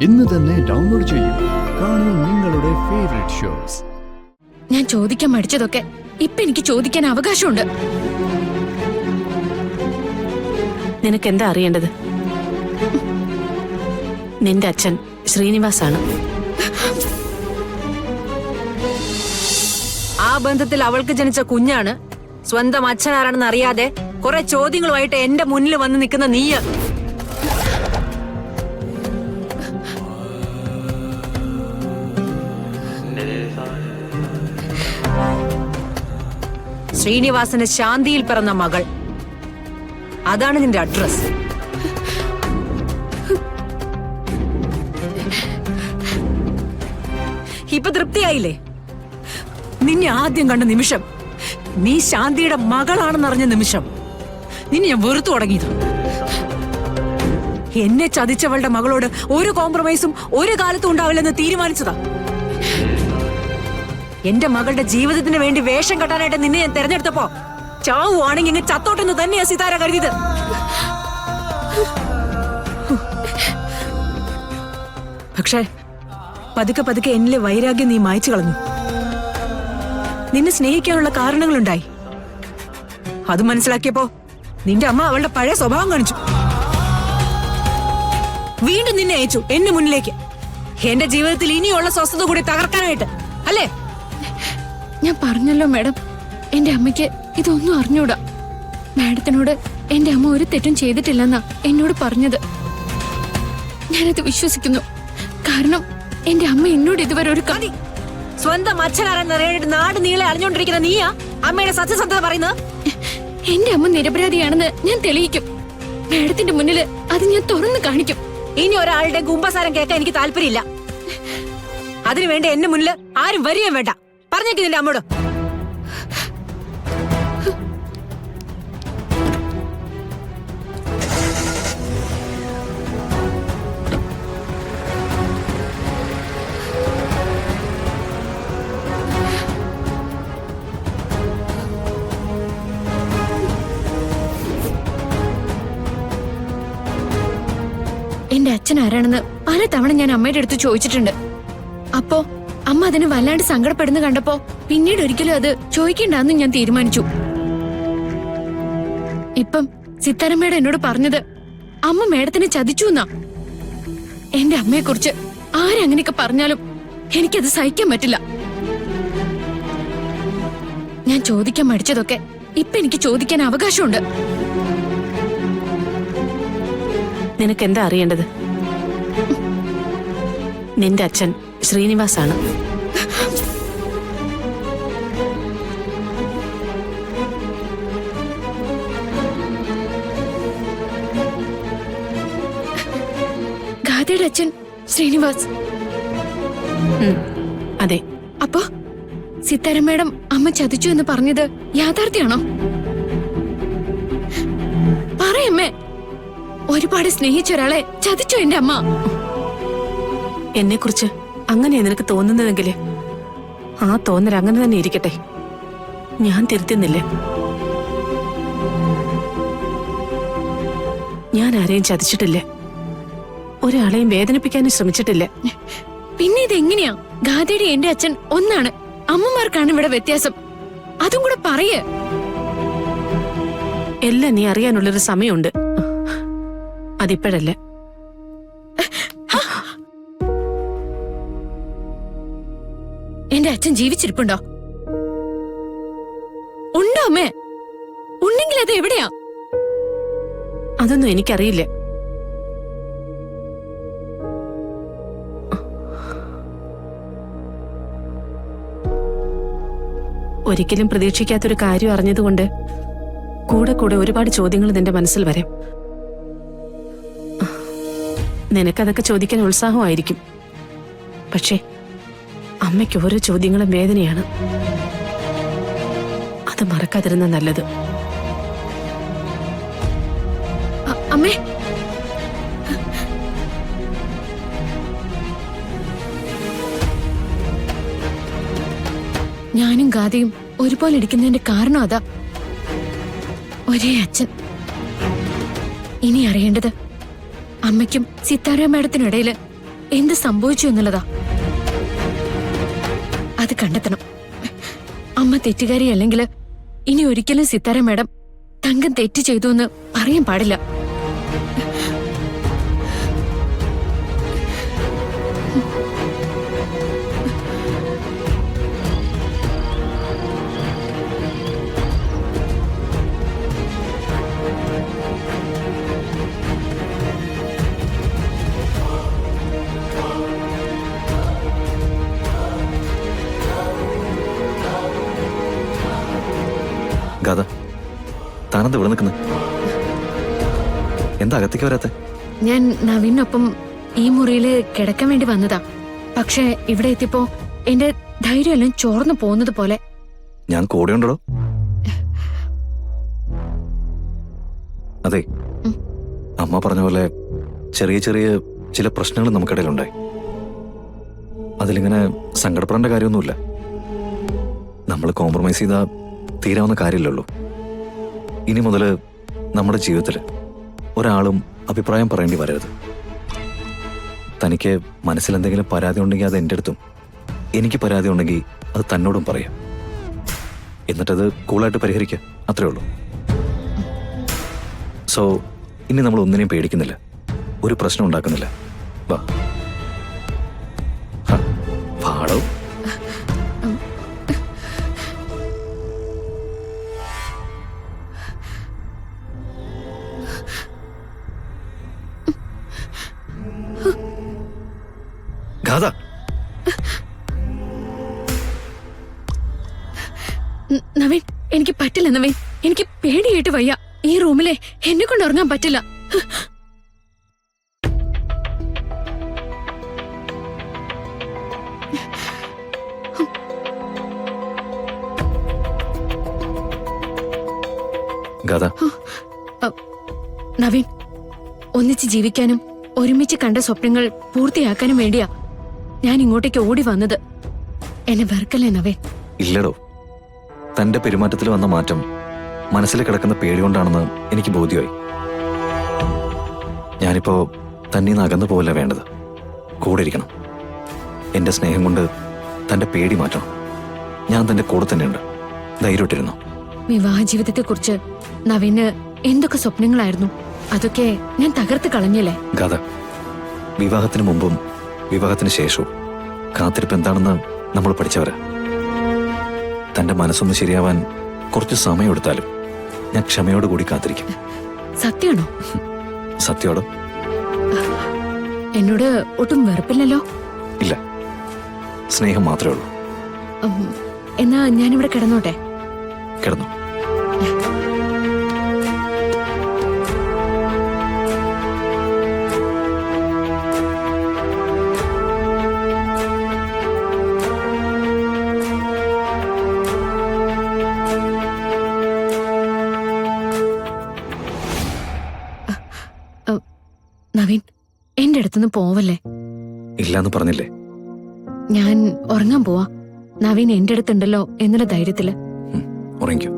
ഇന്ന് തന്നെ ഡൗൺലോഡ് ചെയ്യൂ. കാണൂ നിങ്ങളുടെ ഫേവറേറ്റ് ഷോസ്. ഞാൻ ചോദിക്കാൻ മടിച്ചതൊക്കെ ഇപ്പൊ എനിക്ക് ചോദിക്കാൻ അവകാശമുണ്ട്. നിനക്ക് എന്താ അറിയേണ്ടത്? നിന്റെ അച്ഛൻ ശ്രീനിവാസാണ്. ആ ബന്ധത്തിൽ അവൾക്ക് ജനിച്ച കുഞ്ഞാണ്. സ്വന്തം അച്ഛനാരാണെന്ന് അറിയാതെ കുറെ ചോദ്യങ്ങളുമായിട്ട് എന്റെ മുന്നിൽ വന്ന് നിൽക്കുന്ന നീയ. ശ്രീനിവാസന് ശാന്തിയിൽ പിറന്ന മകൾ, അതാണ് നിന്റെ അഡ്രസ്. ഇപ്പൊ തൃപ്തിയായില്ലേ? നിന്നെ ആദ്യം കണ്ട നിമിഷം, നീ ശാന്തിയുടെ മകളാണെന്നറിഞ്ഞ നിമിഷം നിന്നെ ഞാൻ വെറുത്തു തുടങ്ങിയത്. എന്നെ ചതിച്ചവളുടെ മകളോട് ഒരു കോംപ്രമൈസും ഒരു കാലത്തും ഉണ്ടാവില്ലെന്ന് തീരുമാനിച്ചതാ. എന്റെ മകളുടെ ജീവിതത്തിന് വേണ്ടി വേഷം കെട്ടാനായിട്ട് നിന്നെ ഞാൻ തെരഞ്ഞെടുത്തപ്പോ ചാവുവാണെങ്കിൽ ഇങ്ങ് ചത്തോട്ടെന്ന് തന്നെയാ സിതാര കരുതിയത്. പക്ഷേ പതുക്കെ പതുക്കെ എന്നിലെ വൈരാഗ്യം നീ മായ്ച്ചു കളഞ്ഞു. നിന്നെ സ്നേഹിക്കാനുള്ള കാരണങ്ങളുണ്ടായി. അത് മനസ്സിലാക്കിയപ്പോ നിന്റെ അമ്മ അവളുടെ പഴയ സ്വഭാവം കാണിച്ചു. വീണ്ടും നിന്നെ അയച്ചു എന്റെ മുന്നിലേക്ക്, എന്റെ ജീവിതത്തിൽ ഇനിയുള്ള സ്വസ്ഥത കൂടി തകർക്കാനായിട്ട്, അല്ലേ? ഞാൻ പറഞ്ഞല്ലോ മാഡം, എന്റെ അമ്മയ്ക്ക് ഇതൊന്നും അറിഞ്ഞൂടാ. മാഡത്തിനോട് എന്റെ അമ്മ ഒരു തെറ്റും ചെയ്തിട്ടില്ലെന്നാ എന്നോട് പറഞ്ഞത്. ഞാനത് വിശ്വസിക്കുന്നു. കാരണം എന്റെ അമ്മ എന്നോട് ഇതുവരെ ഒരു മതി. സ്വന്തം അച്ഛനാരെന്നറിയാനായിട്ട് നാട് നീളെ അറിഞ്ഞോണ്ടിരിക്കുന്ന നീയാ അമ്മയുടെ സത്യസന്ധത പറയുന്നത്? എന്റെ അമ്മ നിരപരാധിയാണെന്ന് ഞാൻ തെളിയിക്കും. മാഡത്തിന്റെ മുന്നിൽ അത് ഞാൻ തുറന്നു കാണിക്കും. ഇനി ഒരാളുടെ കുമ്പസാരം കേൾക്കാൻ എനിക്ക് താല്പര്യമില്ല. അതിനുവേണ്ടി എന്നെ മുന്നിൽ ആരും വരികയും വേണ്ട. പറഞ്ഞേക്ക് നിന്റെ അമ്മോട്. എന്റെ അച്ഛൻ ആരാണെന്ന് പലതവണ ഞാൻ അമ്മയുടെ അടുത്ത് ചോദിച്ചിട്ടുണ്ട്. അപ്പോ അമ്മ അതിന് വല്ലാണ്ട് സങ്കടപ്പെടുന്ന കണ്ടപ്പോ പിന്നീട് ഒരിക്കലും അത് ചോദിക്കണ്ടെന്ന് ഞാൻ തീരുമാനിച്ചു. ഇപ്പം സിത്താരമ്മയുടെ എന്നോട് പറഞ്ഞത് അമ്മ മേഡത്തിനെ ചതിച്ചു എന്നാ. എന്റെ അമ്മയെ കുറിച്ച് ആരങ്ങനെയൊക്കെ പറഞ്ഞാലും എനിക്കത് സഹിക്കാൻ പറ്റില്ല. ഞാൻ ചോദിക്കാൻ മടിച്ചതൊക്കെ ഇപ്പൊ എനിക്ക് ചോദിക്കാൻ അവകാശമുണ്ട്. നിനക്ക് എന്താ അറിയേണ്ടത്? നിന്റെ അച്ഛൻ ശ്രീനിവാസാണ്. ഗാഥയുടെ അച്ഛൻ ശ്രീനിവാസ്? അതെ. അപ്പോ സിത്താര മേഡം അമ്മ ചതിച്ചു എന്ന് പറഞ്ഞത് യാഥാർത്ഥ്യാണോ? പറയമ്മേ, ഒരുപാട് സ്നേഹിച്ച ഒരാളെ ചതിച്ചു എന്റെ അമ്മ. എന്നെ കുറിച്ച് അങ്ങനെയാ നിനക്ക് തോന്നുന്നതെങ്കില് ആ തോന്നൽ അങ്ങനെ തന്നെ ഇരിക്കട്ടെ. ഞാൻ തിരുത്തുന്നില്ല. ഞാൻ ആരെയും ചതിച്ചിട്ടില്ല. ഒരാളെയും വേദനിപ്പിക്കാനും ശ്രമിച്ചിട്ടില്ല. പിന്നെ ഇതെങ്ങനെയാ? ഗാഥയുടെ എന്റെ അച്ഛൻ ഒന്നാണ്, അമ്മമാർക്കാണ് ഇവിടെ വ്യത്യാസം. അതും കൂടെ പറയേ. എല്ലാം നീ അറിയാനുള്ളൊരു സമയമുണ്ട്. അതിപ്പോഴല്ല. എന്റെ അച്ഛൻ ജീവിച്ചിരിപ്പുണ്ടോ? ഉണ്ടോ അമ്മേ? ഉണ്ടെങ്കിൽ അത് എവിടെയാ? അതൊന്നും എനിക്കറിയില്ല. ഒരിക്കലും പ്രതീക്ഷിക്കാത്തൊരു കാര്യം അറിഞ്ഞതുകൊണ്ട് കൂടെ കൂടെ ഒരുപാട് ചോദ്യങ്ങൾ നിന്റെ മനസ്സിൽ വരാം. നിനക്കതൊക്കെ ചോദിക്കാൻ ഉത്സാഹമായിരിക്കും. പക്ഷേ അമ്മയ്ക്ക് ഓരോ ചോദ്യങ്ങളും വേദനയാണ്. അത് മറക്കാതിരുന്ന നല്ലത്. അമ്മേ, ഞാനും ഗാഥയും ഒരുപോലെ ഇരിക്കുന്നതിന്റെ കാരണം അതാ. ഒരേ അച്ഛൻ. ഇനി അറിയേണ്ടത് അമ്മയ്ക്കും സിത്താര മാഡത്തിനിടയില് എന്ത് സംഭവിച്ചു എന്നുള്ളതാ. അത് കണ്ടെത്തണം. അമ്മ തെറ്റുകാരി അല്ലെങ്കിൽ ഇനി ഒരിക്കലും സിത്താര മാഡം തങ്കം തെറ്റ് ചെയ്തു എന്ന് പറയാൻ പാടില്ല. ഗാഥ, താനെന്താ ഇവിടെ നിൽക്കുന്നത്? എന്താ അകത്തേക്ക് വരാത്തെ? ഞാൻ നവീനൊപ്പം ഈ മുറിയില് കിടക്കാൻ വേണ്ടി വന്നതാ. പക്ഷെ ഇവിടെ എത്തിയപ്പോ എന്റെ ധൈര്യമെല്ലാം ചോർന്നു പോകുന്നത് പോലെ. ഞാൻ കൂടെ ഉണ്ടോ? അതെ, അമ്മ പറഞ്ഞ പോലെ ചെറിയ ചെറിയ ചില പ്രശ്നങ്ങൾ നമുക്കിടയിലുണ്ടായി. അതിലിങ്ങനെ സങ്കടപ്പെടേണ്ട കാര്യമൊന്നുമില്ല. നമ്മൾ കോംപ്രമൈസ് ചെയ്താ തീരാവുന്ന കാര്യമില്ലല്ലോ. ഇനി മുതൽ നമ്മുടെ ജീവിതത്തിൽ ഒരാളും അഭിപ്രായം പറയേണ്ടി വരരുത്. തനിക്ക് മനസ്സിൽ എന്തെങ്കിലും പരാതി ഉണ്ടെങ്കിൽ അത് എൻ്റെ അടുത്തും, എനിക്ക് പരാതി ഉണ്ടെങ്കിൽ അത് തന്നോടും പറയാം. എന്നിട്ടത് കൂളായിട്ട് പരിഹരിക്കുക, അത്രേ ഉള്ളൂ. സോ ഇനി നമ്മൾ ഒന്നിനെയും പേടിക്കുന്നില്ല, ഒരു പ്രശ്നം ഉണ്ടാക്കുന്നില്ല. വാ പാടോ. ഗാഥ, നവീൻ, എനിക്ക് പറ്റില്ല നവീൻ. എനിക്ക് പേടിയായിട്ട് വയ്യ. ഈ റൂമിലെ എന്നെ കൊണ്ട് ഉറങ്ങാൻ പറ്റില്ല. ഗാഥ, നവീൻ, ഒന്നിച്ച് ജീവിക്കാനും ഒരുമിച്ച് കണ്ട സ്വപ്നങ്ങൾ പൂർത്തിയാക്കാനും വേണ്ടിയാ ഞാൻ ഇങ്ങോട്ടേക്ക് ഓടി വന്നത്. എന്നെ വെറുക്കല്ലേ നവീൻ? ഇല്ലടോ, തന്റെ പെരുമാറ്റത്തിൽ വന്ന മാറ്റം മനസ്സിൽ കിടക്കുന്ന പേടി കൊണ്ടാണെന്ന് എനിക്ക് ബോധ്യമായി. ഞാനിപ്പോ തന്നെ അകന്നു പോകല്ല വേണ്ടത്, കൂടെ ഇരിക്കണം. എന്റെ സ്നേഹം കൊണ്ട് തന്റെ പേടി മാറ്റണം. ഞാൻ തന്റെ കൂടെ തന്നെയുണ്ട്, ധൈര്യമായിട്ടിരുന്നു. വിവാഹ ജീവിതത്തെക്കുറിച്ച് നവീന് എന്തൊക്കെ സ്വപ്നങ്ങളായിരുന്നു, അതൊക്കെ ഞാൻ തകർത്ത് കളഞ്ഞില്ലേ? ഗാഥ, വിവാഹത്തിന് മുമ്പും വിവാഹത്തിന് ശേഷവും കാത്തിരിപ്പ് എന്താണെന്ന് നമ്മൾ പഠിച്ചവരാ. തന്റെ മനസ്സൊന്ന് ശരിയാവാൻ കുറച്ച് സമയമെടുത്താലും ഞാൻ ക്ഷമയോടുകൂടി കാത്തിരിക്കും. സത്യമാണോ? സത്യോടോ? എന്നോട് ഒട്ടും വെറുപ്പില്ലല്ലോ? ഇല്ല, സ്നേഹം മാത്രമേ ഉള്ളൂ. എന്നാ ഞാനിവിടെ കിടന്നോട്ടെ? കിടന്നു. നവീൻ, എന്റെ അടുത്തുനിന്ന് പോവല്ലേ? ഇല്ലാന്ന് പറഞ്ഞില്ലേ? ഞാൻ ഉറങ്ങാൻ പോവാ. നവീൻ എന്റെ അടുത്തുണ്ടല്ലോ എന്നുള്ള ധൈര്യത്തില്. ഉറങ്ങിക്കോ.